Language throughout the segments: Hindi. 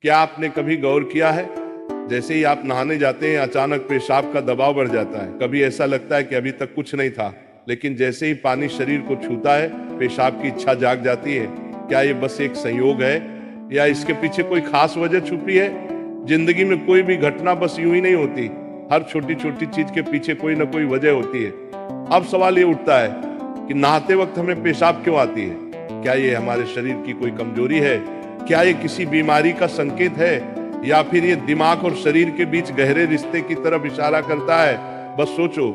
क्या आपने कभी गौर किया है, जैसे ही आप नहाने जाते हैं अचानक पेशाब का दबाव बढ़ जाता है। कभी ऐसा लगता है कि अभी तक कुछ नहीं था, लेकिन जैसे ही पानी शरीर को छूता है पेशाब की इच्छा जाग जाती है। क्या ये बस एक संयोग है या इसके पीछे कोई खास वजह छुपी है? जिंदगी में कोई भी घटना बस यूं ही नहीं होती, हर छोटी छोटी चीज के पीछे कोई ना कोई वजह होती है। अब सवाल ये उठता है कि नहाते वक्त हमें पेशाब क्यों आती है? क्या ये हमारे शरीर की कोई कमजोरी है? क्या ये किसी बीमारी का संकेत है, या फिर ये दिमाग और शरीर के बीच गहरे रिश्ते की तरफ इशारा करता है? बस सोचो,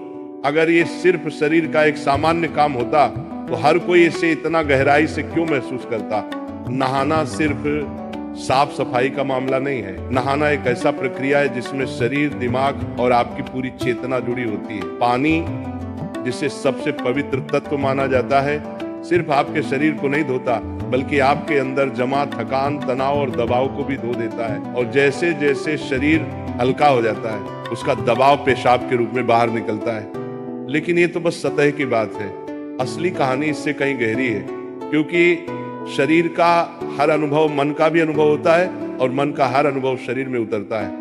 अगर ये सिर्फ शरीर का एक सामान्य काम होता तो हर कोई इसे इतना गहराई से क्यों महसूस करता? नहाना सिर्फ साफ सफाई का मामला नहीं है। नहाना एक ऐसा प्रक्रिया है जिसमें शरीर, दिमाग और आपकी पूरी चेतना जुड़ी होती है। पानी, जिसे सबसे पवित्र तत्व माना जाता है, सिर्फ आपके शरीर को नहीं धोता बल्कि आपके अंदर जमा थकान, तनाव और दबाव को भी धो देता है। और जैसे जैसे शरीर हल्का हो जाता है उसका दबाव पेशाब के रूप में बाहर निकलता है। लेकिन ये तो बस सतह की बात है, असली कहानी इससे कहीं गहरी है। क्योंकि शरीर का हर अनुभव मन का भी अनुभव होता है और मन का हर अनुभव शरीर में उतरता है।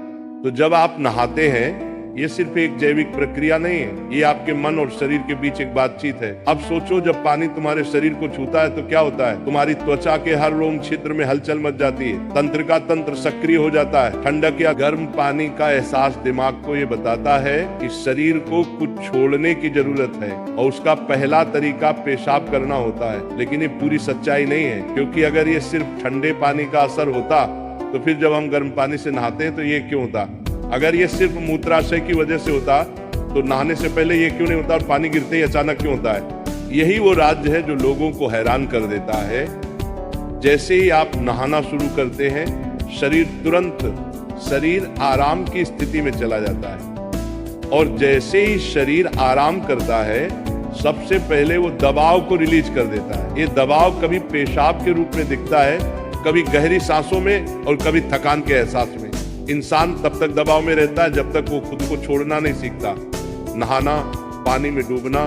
तो जब आप नहाते हैं ये सिर्फ एक जैविक प्रक्रिया नहीं है, ये आपके मन और शरीर के बीच एक बातचीत है। अब सोचो, जब पानी तुम्हारे शरीर को छूता है तो क्या होता है? तुम्हारी त्वचा के हर रोम छिद्र में हलचल मच जाती है, तंत्र का तंत्र सक्रिय हो जाता है। ठंडक या गर्म पानी का एहसास दिमाग को ये बताता है कि शरीर को कुछ छोड़ने की जरूरत है और उसका पहला तरीका पेशाब करना होता है। लेकिन ये पूरी सच्चाई नहीं है, क्योंकि अगर ये सिर्फ ठंडे पानी का असर होता तो फिर जब हम गर्म पानी से नहाते हैं तो ये क्यों होता? अगर ये सिर्फ मूत्राशय की वजह से होता तो नहाने से पहले ये क्यों नहीं होता और पानी गिरते ही अचानक क्यों होता है? यही वो राज है जो लोगों को हैरान कर देता है। जैसे ही आप नहाना शुरू करते हैं शरीर आराम की स्थिति में चला जाता है, और जैसे ही शरीर आराम करता है सबसे पहले वो दबाव को रिलीज कर देता है। ये दबाव कभी पेशाब के रूप में दिखता है, कभी गहरी सांसों में और कभी थकान के एहसास में। इंसान तब तक दबाव में रहता है जब तक वो खुद को छोड़ना नहीं सीखता। नहाना, पानी में डूबना,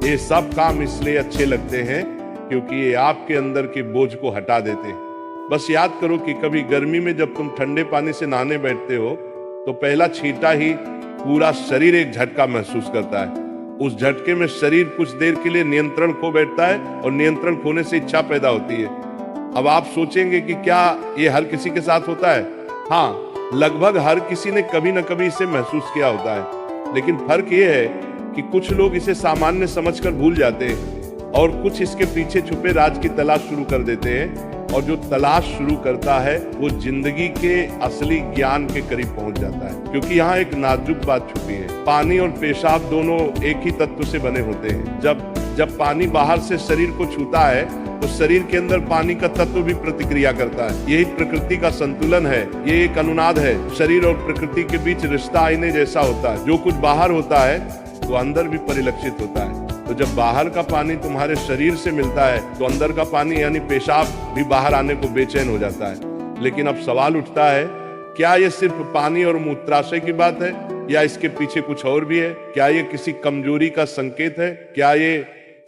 ये सब काम इसलिए अच्छे लगते हैं क्योंकि ये आपके अंदर के बोझ को हटा देते हैं। बस याद करो कि कभी गर्मी में जब तुम ठंडे पानी से नहाने बैठते हो तो पहला छींटा ही पूरा शरीर एक झटका महसूस करता है। उस झटके में शरीर कुछ देर के लिए नियंत्रण खो बैठता है और नियंत्रण खोने से इच्छा पैदा होती है। अब आप सोचेंगे कि क्या ये हर किसी के साथ होता है? हाँ, लगभग हर किसी ने कभी न कभी इसे महसूस किया होता है। लेकिन फर्क ये है कि कुछ लोग इसे सामान्य समझकर भूल जाते हैं और कुछ इसके पीछे छुपे राज की तलाश शुरू कर देते हैं। और जो तलाश शुरू करता है वो जिंदगी के असली ज्ञान के करीब पहुंच जाता है। क्योंकि यहाँ एक नाजुक बात छुपी है, पानी और पेशाब दोनों एक ही तत्व से बने होते हैं। जब पानी बाहर से शरीर को छूता है तो शरीर के अंदर पानी का तत्व भी प्रतिक्रिया करता है। यही प्रकृति का संतुलन है, ये एक अनुनाद है। शरीर और प्रकृति के बीच रिश्ता आईने जैसा होता है, जो कुछ बाहर होता है वो अंदर भी परिलक्षित होता है। तो जब बाहर का पानी तुम्हारे शरीर से मिलता है तो अंदर का पानी यानी पेशाब भी बाहर आने को बेचैन हो जाता है। लेकिन अब सवाल उठता है, क्या ये सिर्फ पानी और मूत्राशय की बात है या इसके पीछे कुछ और भी है? क्या ये किसी कमजोरी का संकेत है?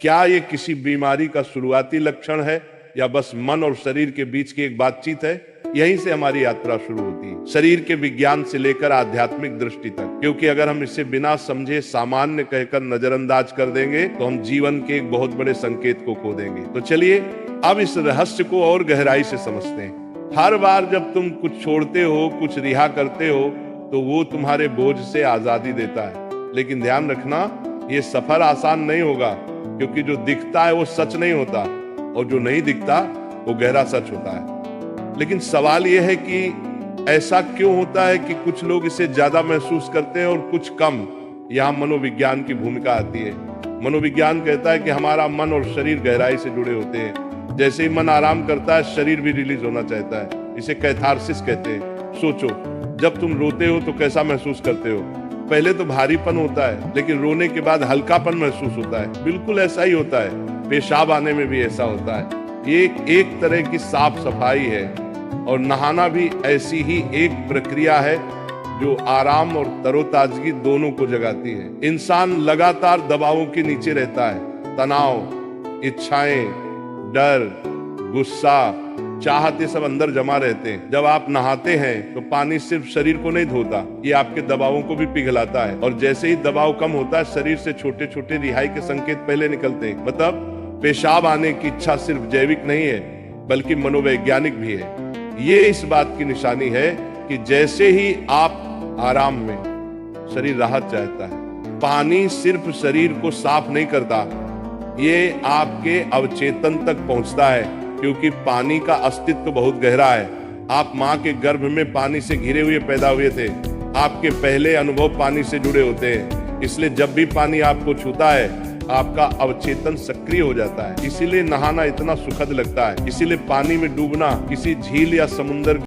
क्या ये किसी बीमारी का शुरुआती लक्षण है, या बस मन और शरीर के बीच की एक बातचीत है? यहीं से हमारी यात्रा शुरू होती है, शरीर के विज्ञान से लेकर आध्यात्मिक दृष्टि तक। क्योंकि अगर हम इसे बिना समझे सामान्य कहकर नजरअंदाज कर देंगे तो हम जीवन के एक बहुत बड़े संकेत को खो देंगे। तो चलिए अब इस रहस्य को और गहराई से समझते हैं। हर बार जब तुम कुछ छोड़ते हो, कुछ रिहा करते हो, तो वो तुम्हारे बोझ से आजादी देता है। लेकिन ध्यान रखना, ये सफर आसान नहीं होगा, क्योंकि जो दिखता है वो सच नहीं होता और जो नहीं दिखता वो गहरा सच होता है। लेकिन सवाल यह है कि ऐसा क्यों होता है कि कुछ लोग इसे ज्यादा महसूस करते हैं और कुछ कम? यहाँ मनोविज्ञान की भूमिका आती है। मनोविज्ञान कहता है कि हमारा मन और शरीर गहराई से जुड़े होते हैं। जैसे ही मन आराम करता है शरीर भी रिलीज होना चाहता है। इसे कैथारसिस कहते हैं। सोचो, जब तुम रोते हो तो कैसा महसूस करते हो? पहले तो भारीपन होता है, लेकिन रोने के बाद हल्कापन महसूस होता है। बिल्कुल ऐसा ही होता है, पेशाब आने में भी ऐसा होता है। ये एक तरह की साफ सफाई है, और नहाना भी ऐसी ही एक प्रक्रिया है जो आराम और तरोताजगी दोनों को जगाती है। इंसान लगातार दबावों के नीचे रहता है, तनाव, इच्छाएं, डर, गुस्सा, चाहते सब अंदर जमा रहते हैं। जब आप नहाते हैं तो पानी सिर्फ शरीर को नहीं धोता, ये आपके दबावों को भी पिघलाता है। और जैसे ही दबाव कम होता है, शरीर से छोटे छोटे रिहाई के संकेत पहले निकलते हैं। मतलब पेशाब आने की इच्छा सिर्फ जैविक नहीं है, बल्कि मनोवैज्ञानिक भी है। ये इस बात की निशानी है कि जैसे ही आप आराम में, शरीर राहत चाहता है। पानी सिर्फ शरीर को साफ नहीं करता, ये आपके अवचेतन तक पहुंचता है, क्योंकि पानी का अस्तित्व बहुत गहरा है। आप माँ के गर्भ में पानी से घिरे हुए पैदा हुए थे। आपके पहले अनुभव पानी से जुड़े होते हैं, इसलिए जब भी पानी आपको छूता है, आपका अवचेतन सक्रिय हो जाता है। इसीलिए नहाना इतना सुखद लगता है। इसीलिए पानी में डूबना किसी झील या समुंदर